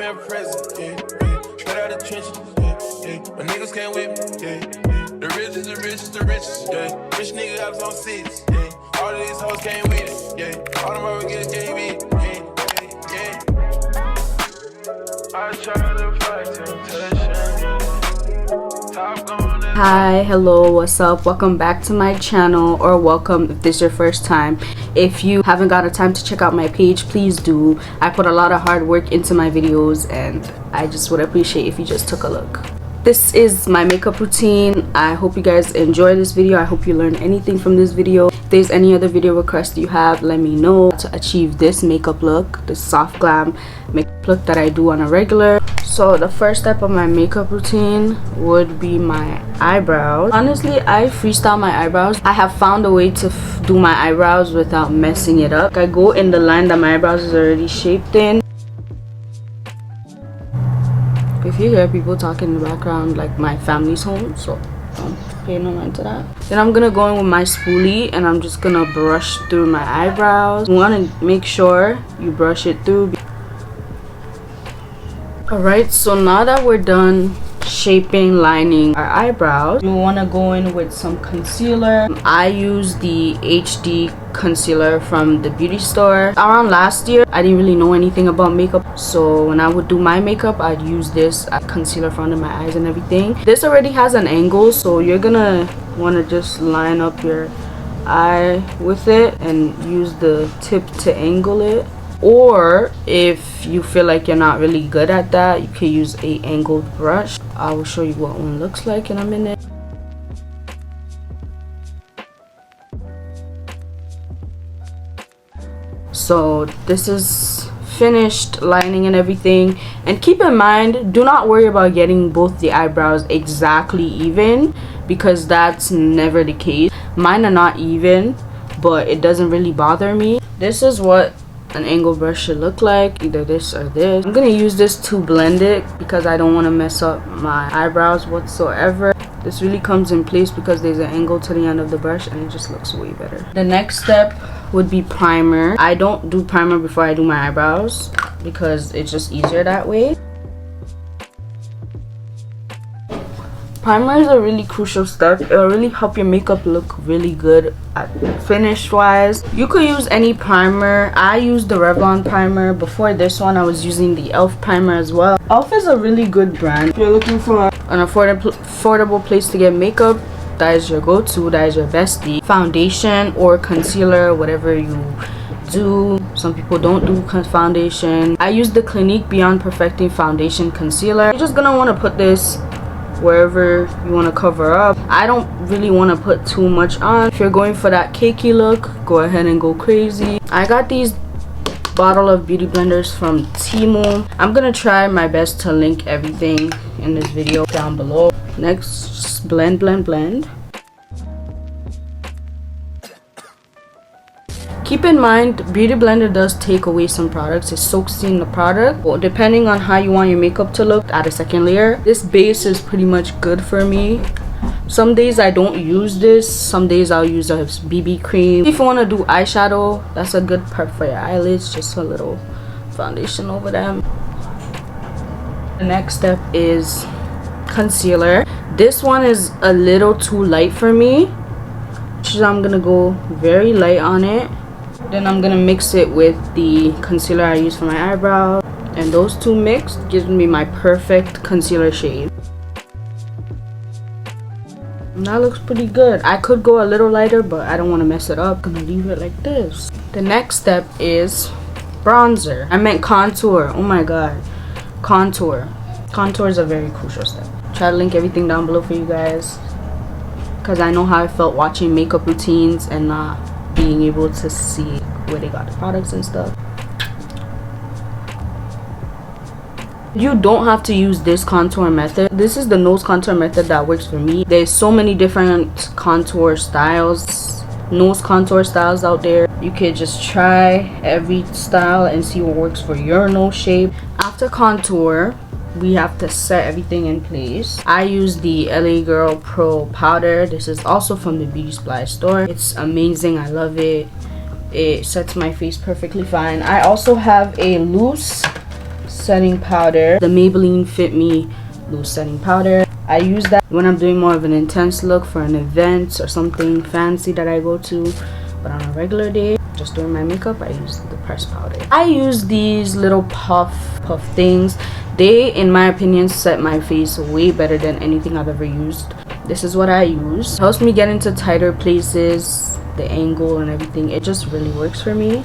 never present, yeah, yeah. Straight out the trenches, yeah, yeah. But niggas can't whip me, yeah, yeah. The richest, the richest, the richest, yeah. Rich nigga hops on seats, yeah. All of these hoes came with it, yeah. All them hoes get KB, yeah, yeah, yeah. I try to fight temptation. Hi, hello, what's up? Welcome back to my channel, or welcome if this is your first time. If you haven't got a time to check out my page, please do. I put a lot of hard work into my videos and I just would appreciate if you just took a look. This is my makeup routine. I hope you guys enjoy this video. I hope you learned anything from this video. If there's any other video requests you have, let me know to achieve this makeup look, this soft glam makeup look that I do on a regular. So the first step of my makeup routine would be my eyebrows. Honestly, I freestyle my eyebrows. I have found a way to do my eyebrows without messing it up. I go in the line that my eyebrows is already shaped in. If you hear people talking in the background, like my family's home, so don't pay no mind to that. Then I'm gonna go in with my spoolie and I'm just gonna brush through my eyebrows. You wanna make sure you brush it through. Alright, so now that we're done shaping, lining our eyebrows, you want to go in with some concealer. I use the HD concealer from the beauty store. Around last year, I didn't really know anything about makeup, so when I would do my makeup, I'd use this concealer for under my eyes and everything. This already has an angle, so you're gonna want to just line up your eye with it and use the tip to angle it. Or if you feel like you're not really good at that, you can use a angled brush. I will show you what one looks like in a minute. So this is finished lining and everything, and keep in mind, do not worry about getting both the eyebrows exactly even, because that's never the case. Mine are not even, but it doesn't really bother me. This is what an angle brush should look like, either this or this. I'm gonna use this to blend it because I don't want to mess up my eyebrows whatsoever. This really comes in place because there's an angle to the end of the brush and it just looks way better. The next step would be primer. I don't do primer before I do my eyebrows because it's just easier that way. Primer is a really crucial step. It will really help your makeup look really good finish wise. You could use any primer. I used the Revlon primer. Before this one, I was using the e.l.f. primer as well. e.l.f. is a really good brand. If you're looking for an affordable place to get makeup, that is your go-to. That is your bestie. Foundation or concealer, whatever you do. Some people don't do foundation. I use the Clinique Beyond Perfecting Foundation Concealer. You're just gonna want to put this wherever you want to cover up. I don't really want to put too much on. If you're going for that cakey look, go ahead and go crazy. I got these bottle of beauty blenders from Temu. I'm gonna try my best to link everything in this video down below. Next, just blend. Keep in mind, beauty blender does take away some products. It soaks in the product. Well, depending on how you want your makeup to look, add a second layer. This base is pretty much good for me. Some days I don't use this. Some days I'll use a BB cream. If you want to do eyeshadow, that's a good part for your eyelids. Just a little foundation over them. The next step is concealer. This one is a little too light for me, so I'm gonna go very light on it. Then I'm gonna mix it with the concealer I use for my eyebrow, and those two mixed gives me my perfect concealer shade. And that looks pretty good. I could go a little lighter, but I don't want to mess it up. I'm gonna leave it like this. The next step is bronzer. I meant contour. Oh my god, contour. Contour is a very crucial step. Try to link everything down below for you guys, because I know how I felt watching makeup routines and not being able to see where they got the products and stuff. You don't have to use this contour method. This is the nose contour method that works for me. There's so many different contour styles, nose contour styles out there. You could just try every style and see what works for your nose shape. After contour, we have to set everything in place. I use the LA Girl Pro powder. This is also from the Beauty Supply store. It's amazing. I love it. It sets my face perfectly fine. I also have a loose setting powder, the Maybelline Fit Me loose setting powder. I use that when I'm doing more of an intense look for an event or something fancy that I go to. But on a regular day, just doing my makeup, I use the pressed powder. I use these little puff things. They, in my opinion, set my face way better than anything I've ever used. This is what I use. It helps me get into tighter places, the angle and everything. It just really works for me.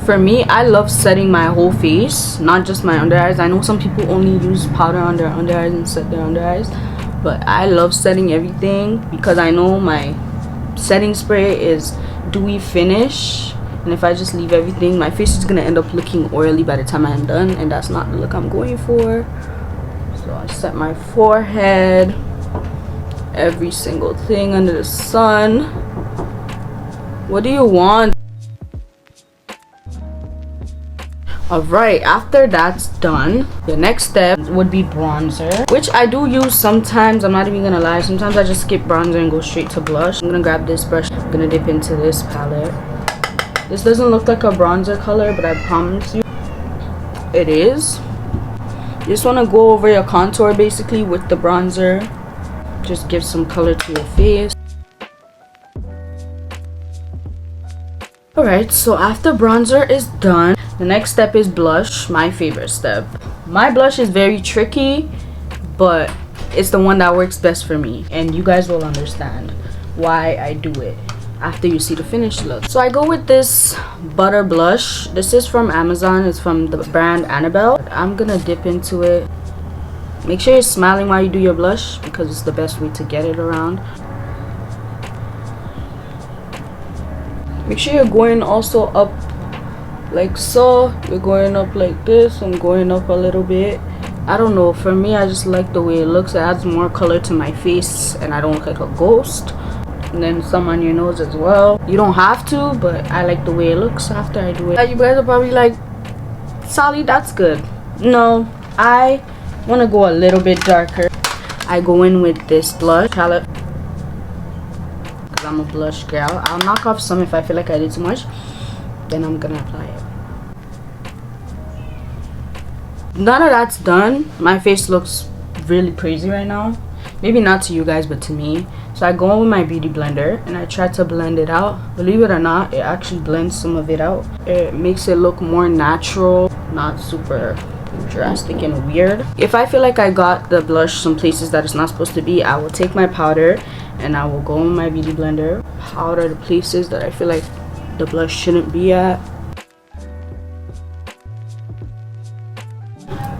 For me, I love setting my whole face, not just my under eyes. I know some people only use powder on their under eyes and set their under eyes, but I love setting everything because I know my setting spray is dewy finish, and if I just leave everything, my face is gonna end up looking oily by the time I'm done, and that's not the look I'm going for. So I set my forehead, every single thing under the sun. What do you want? Alright, after that's done, the next step would be bronzer, which I do use sometimes. I'm not even gonna lie, sometimes I just skip bronzer and go straight to blush. I'm gonna grab this brush, I'm gonna dip into this palette. This doesn't look like a bronzer color, but I promise you it is. You just want to go over your contour basically with the bronzer. Just give some color to your face. Alright, so after bronzer is done, the next step is blush, my favorite step. My blush is very tricky, but it's the one that works best for me, and you guys will understand why I do it after you see the finished look. So I go with this butter blush. This is from Amazon. It's from the brand Annabelle. I'm gonna dip into it. Make sure you're smiling while you do your blush because it's the best way to get it around. Make sure you're going also up like so. You're going up like this and going up a little bit. I don't know, for me, I just like the way it looks. It adds more color to my face and I don't look like a ghost. And then some on your nose as well. You don't have to, but I like the way it looks after I do it. You guys are probably like, Sally, that's good. No, I want to go a little bit darker. I go in with this blush palette because I'm a blush girl. I'll knock off some if I feel like I did too much. Then I'm gonna apply it. None of that's done. My face looks really crazy right now. Maybe not to you guys, but to me. So I go in with my beauty blender and I try to blend it out. Believe it or not, it actually blends some of it out. It makes it look more natural, not super drastic and weird. If I feel like I got the blush some places that it's not supposed to be, I will take my powder and I will go in my beauty blender, powder the places that I feel like the blush shouldn't be at.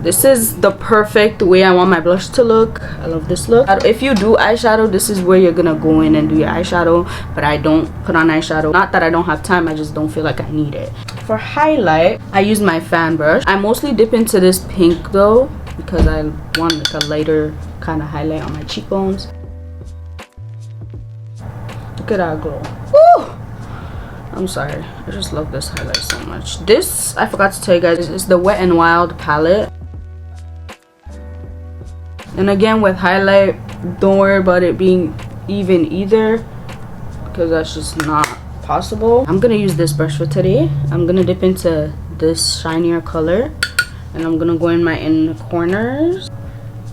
This is the perfect way I want my blush to look. I love this look. If you do eyeshadow, this is where you're gonna go in and do your eyeshadow, but I don't put on eyeshadow. Not that I don't have time, I just don't feel like I need it. For highlight, I use my fan brush. I mostly dip into this pink though because I want like a lighter kind of highlight on my cheekbones. Look at that glow. Woo! I'm sorry, I just love this highlight so much. This, I forgot to tell you guys, is the Wet n Wild palette. And again, with highlight, don't worry about it being even either because that's just not possible. I'm gonna use this brush for today. I'm gonna dip into this shinier color and I'm gonna go in my inner corners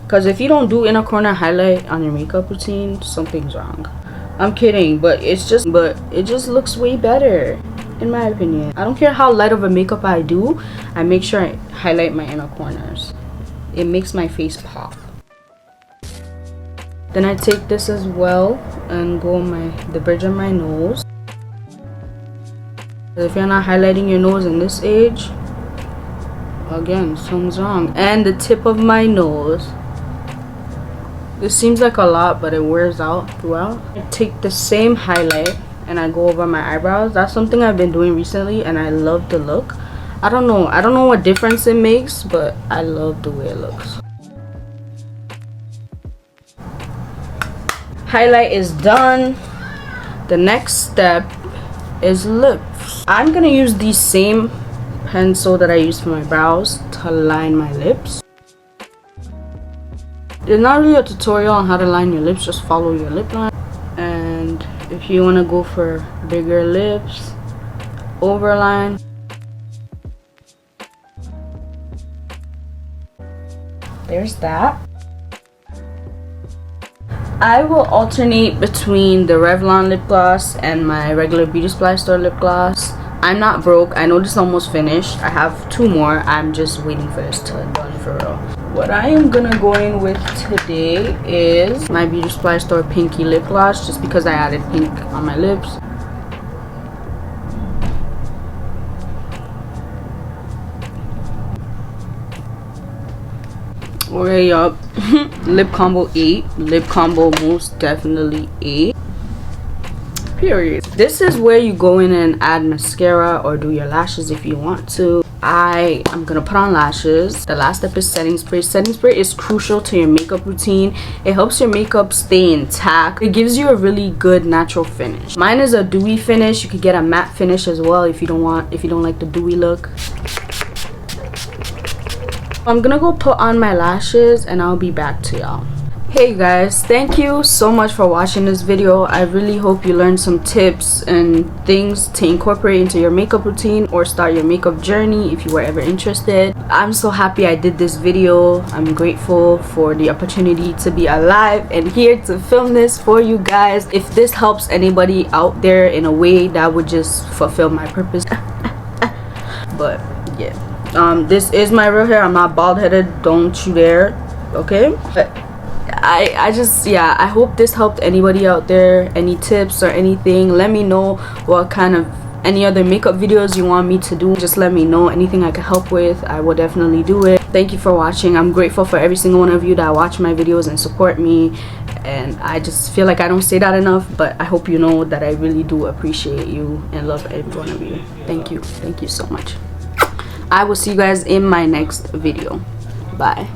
because if you don't do inner corner highlight on your makeup routine, something's wrong. I'm kidding, but it just looks way better in my opinion. I don't care how light of a makeup I do, I make sure I highlight my inner corners. It makes my face pop. Then I take this as well and go on the bridge of my nose. If you're not highlighting your nose in this age, again, something's wrong. And the tip of my nose. This seems like a lot, but it wears out throughout. I take the same highlight and I go over my eyebrows. That's something I've been doing recently and I love the look. I don't know what difference it makes, but I love the way it looks. Highlight is done. The next step is lips. I'm gonna use the same pencil that I used for my brows to line my lips. There's not really a tutorial on how to line your lips, just follow your lip line. And if If you want to go for bigger lips, overline. There's that. I will alternate between the Revlon lip gloss and my regular Beauty Supply Store lip gloss. I'm not broke. I know this is almost finished. I have 2 more. I'm just waiting for this to done for real. What I am gonna go in with today is my Beauty Supply Store Pinky lip gloss, just because I added pink on my lips. Way up. Lip combo 8. Lip combo most definitely 8. Period. This is where you go in and add mascara or do your lashes if you want to. I am gonna put on lashes. The last step is setting spray. Setting spray is crucial to your makeup routine. It helps your makeup stay intact. It gives you a really good natural finish. Mine is a dewy finish. You could get a matte finish as well if you don't like the dewy look. I'm gonna go put on my lashes and I'll be back to y'all. Hey guys, thank you so much for watching this video. I really hope you learned some tips and things to incorporate into your makeup routine or start your makeup journey if you were ever interested. I'm so happy I did this video. I'm grateful for the opportunity to be alive and here to film this for you guys. If this helps anybody out there in a way, that would just fulfill my purpose. But yeah. This is my real hair. I'm not bald headed, don't you dare, okay? But I just, yeah, I hope this helped anybody out there. Any tips or anything, let me know what kind of any other makeup videos you want me to do. Just let me know. Anything I can help with, I will definitely do it. Thank you for watching. I'm grateful for every single one of you that watch my videos and support me, and I just feel like I don't say that enough, but I hope you know that I really do appreciate you and love every one of you. Thank you so much. I will see you guys in my next video. Bye.